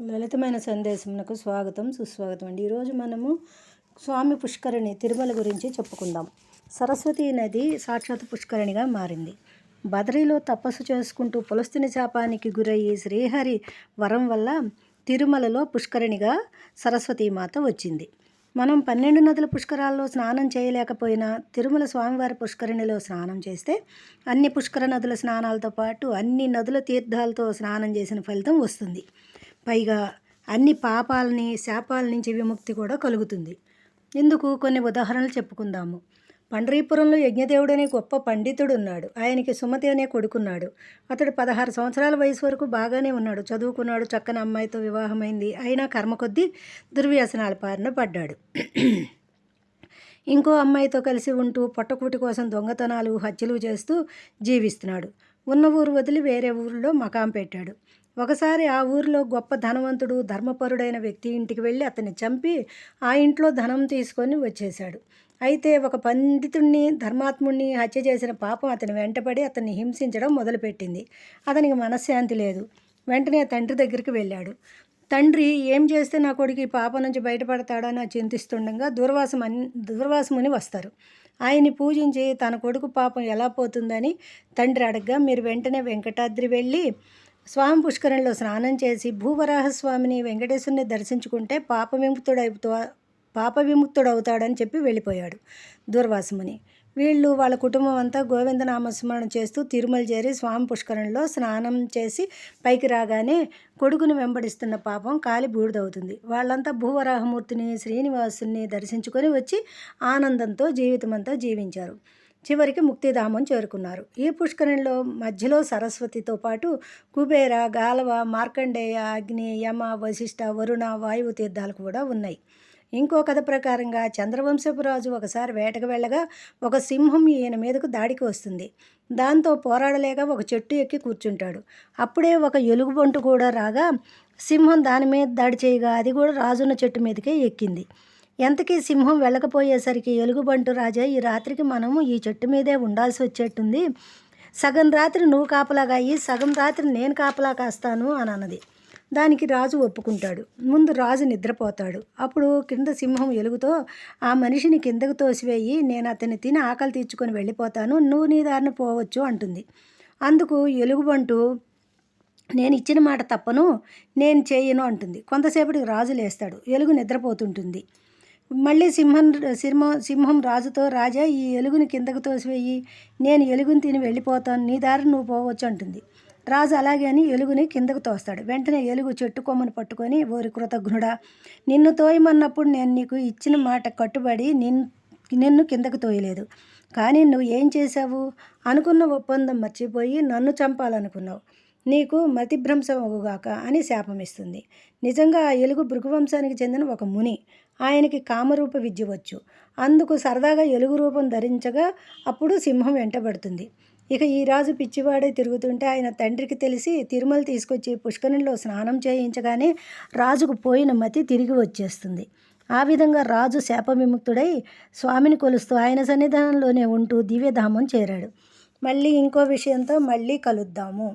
లలితమైన సందేశమునకు స్వాగతం సుస్వాగతం అండి. ఈరోజు మనము స్వామి పుష్కరిణి తిరుమల గురించి చెప్పుకుందాం. సరస్వతీ నది సాక్షాత్ పుష్కరిణిగా మారింది. బదరీలో తపస్సు చేసుకుంటూ పులస్తుని శాపానికి గురయ్యి శ్రీహరి వరం వల్ల తిరుమలలో పుష్కరిణిగా సరస్వతీమాత వచ్చింది. మనం 12 నదుల పుష్కరాల్లో స్నానం చేయలేకపోయినా తిరుమల స్వామివారి పుష్కరిణిలో స్నానం చేస్తే అన్ని పుష్కర నదుల స్నానాలతో పాటు అన్ని నదుల తీర్థాలతో స్నానం చేసిన ఫలితం వస్తుంది. పైగా అన్ని పాపాలని శాపాల నుంచి విముక్తి కూడా కలుగుతుంది. ఇందుకు కొన్ని ఉదాహరణలు చెప్పుకుందాము. పండరీపురంలో యజ్ఞదేవుడు అనే గొప్ప పండితుడు ఉన్నాడు. ఆయనకి సుమతి అనే కొడుకున్నాడు. అతడు 16 సంవత్సరాల వయసు వరకు బాగానే ఉన్నాడు, చదువుకున్నాడు, చక్కని అమ్మాయితో వివాహమైంది. అయినా కర్మ కొద్దీ దుర్వ్యసనాల బారిన పడ్డాడు. ఇంకో అమ్మాయితో కలిసి ఉంటూ పొట్టకూటి కోసం దొంగతనాలు హత్యలు చేస్తూ జీవిస్తున్నాడు. ఉన్న ఊరు వదిలి వేరే ఊరిలో మకాం పెట్టాడు. ఒకసారి ఆ ఊరిలో గొప్ప ధనవంతుడు ధర్మపరుడైన వ్యక్తి ఇంటికి వెళ్ళి అతన్ని చంపి ఆ ఇంట్లో ధనం తీసుకొని వచ్చేశాడు. అయితే ఒక పండితుడిని ధర్మాత్ముడిని హత్య చేసిన పాపం అతని వెంటపడి అతన్ని హింసించడం మొదలుపెట్టింది. అతనికి మనశ్శాంతి లేదు. వెంటనే తండ్రి దగ్గరికి వెళ్ళాడు. తండ్రి ఏం చేస్తే నా కొడుకు ఈ పాపం నుంచి బయటపడతాడని చింతిస్తుండగా దుర్వాసముని వస్తారు. ఆయన్ని పూజించి తన కొడుకు పాపం ఎలా పోతుందని తండ్రి అడగగా, మీరు వెంటనే వెంకటాద్రి వెళ్ళి స్వామి పుష్కరంలో స్నానం చేసి భూవరాహస్వామిని వెంకటేశ్వరుని దర్శించుకుంటే పాప విముక్తుడవుతాడని చెప్పి వెళ్ళిపోయాడు దుర్వాసముని. వీళ్ళు వాళ్ళ కుటుంబం అంతా గోవిందనామస్మరణ చేస్తూ తిరుమల చేరి స్వామి పుష్కరంలో స్నానం చేసి పైకి రాగానే కొడుకుని వెంబడిస్తున్న పాపం కాలి బూడిదవుతుంది. వాళ్ళంతా భూవరాహమూర్తిని శ్రీనివాసుని దర్శించుకొని వచ్చి ఆనందంతో జీవితమంతా జీవించారు. చివరికి ముక్తిధామం చేరుకున్నారు. ఈ పుష్కరిణిలో మధ్యలో సరస్వతితో పాటు కుబేర, గాలవ, మార్కండేయ, అగ్ని, యమ, వశిష్ఠ, వరుణ, వాయువు తీర్థాలు కూడా ఉన్నాయి. ఇంకో కథ ప్రకారంగా చంద్రవంశపు రాజు ఒకసారి వేటకు వెళ్ళగా ఒక సింహం ఈయన మీదకు దాడికి వస్తుంది. దాంతో పోరాడలేక ఒక చెట్టు ఎక్కి కూర్చుంటాడు. అప్పుడే ఒక ఎలుగుబంటు కూడా రాగా సింహం దాని మీద దాడి చేయగా అది కూడా రాజున్న చెట్టు మీదకే ఎక్కింది. ఎంతకీ సింహం వెళ్ళకపోయేసరికి ఎలుగుబంటు, రాజా ఈ రాత్రికి మనము ఈ చెట్టు మీదే ఉండాల్సి వచ్చేట్టుంది. సగం రాత్రి నువ్వు కాపలాగా అయ్యి సగం రాత్రి నేను కాపలా కాస్తాను అని అన్నది. దానికి రాజు ఒప్పుకుంటాడు. ముందు రాజు నిద్రపోతాడు. అప్పుడు కింద సింహం ఎలుగుతో, ఆ మనిషిని కిందకు తోసివేయి, నేను అతన్ని తిని ఆకలి తీర్చుకొని వెళ్ళిపోతాను, నువ్వు నీ దారిన పోవచ్చు అంటుంది. అందుకు ఎలుగుబంటు, నేను ఇచ్చిన మాట తప్పను, నేను చేయను అంటుంది. కొంతసేపటికి రాజు లేస్తాడు. ఎలుగు నిద్రపోతుంటుంది. మళ్ళీ సింహం రాజుతో, రాజా ఈ ఎలుగుని కిందకు తోసివేయి, నేను ఎలుగుని తిని వెళ్ళిపోతాను, నీ దారి నువ్వు పోవచ్చు అంటుంది. రాజు అలాగే అని ఎలుగుని కిందకు తోస్తాడు. వెంటనే ఎలుగు చెట్టు కొమ్మను పట్టుకొని, ఓరి కృతజ్ఞుడా, నిన్ను తోయమన్నప్పుడు నేను నీకు ఇచ్చిన మాట కట్టుబడి నిన్ను కిందకు తోయలేదు. కానీ నువ్వు ఏం చేశావు? అనుకున్న ఒప్పందం మర్చిపోయి నన్ను చంపాలనుకున్నావు. నీకు మతిభ్రంశమగుగాక అని శాపమిస్తుంది. నిజంగా ఆ ఎలుగు భృగువంశానికి చెందిన ఒక ముని. ఆయనకి కామరూప విద్య వచ్చు. అందుకు సరదాగా ఎలుగు రూపం ధరించగా అప్పుడు సింహం వెంటబడుతుంది. ఇక ఈ రాజు పిచ్చివాడే తిరుగుతుంటే ఆయన తండ్రికి తెలిసి తిరుమల తీసుకొచ్చి పుష్కరిణిలో స్నానం చేయించగానే రాజుకు పోయిన మతి తిరిగి వచ్చేస్తుంది. ఆ విధంగా రాజు శాప విముక్తుడై స్వామిని కొలుస్తూ ఆయన సన్నిధానంలోనే ఉంటూ దివ్యధామం చేరాడు. మళ్ళీ ఇంకో విషయంతో మళ్ళీ కలుద్దాము.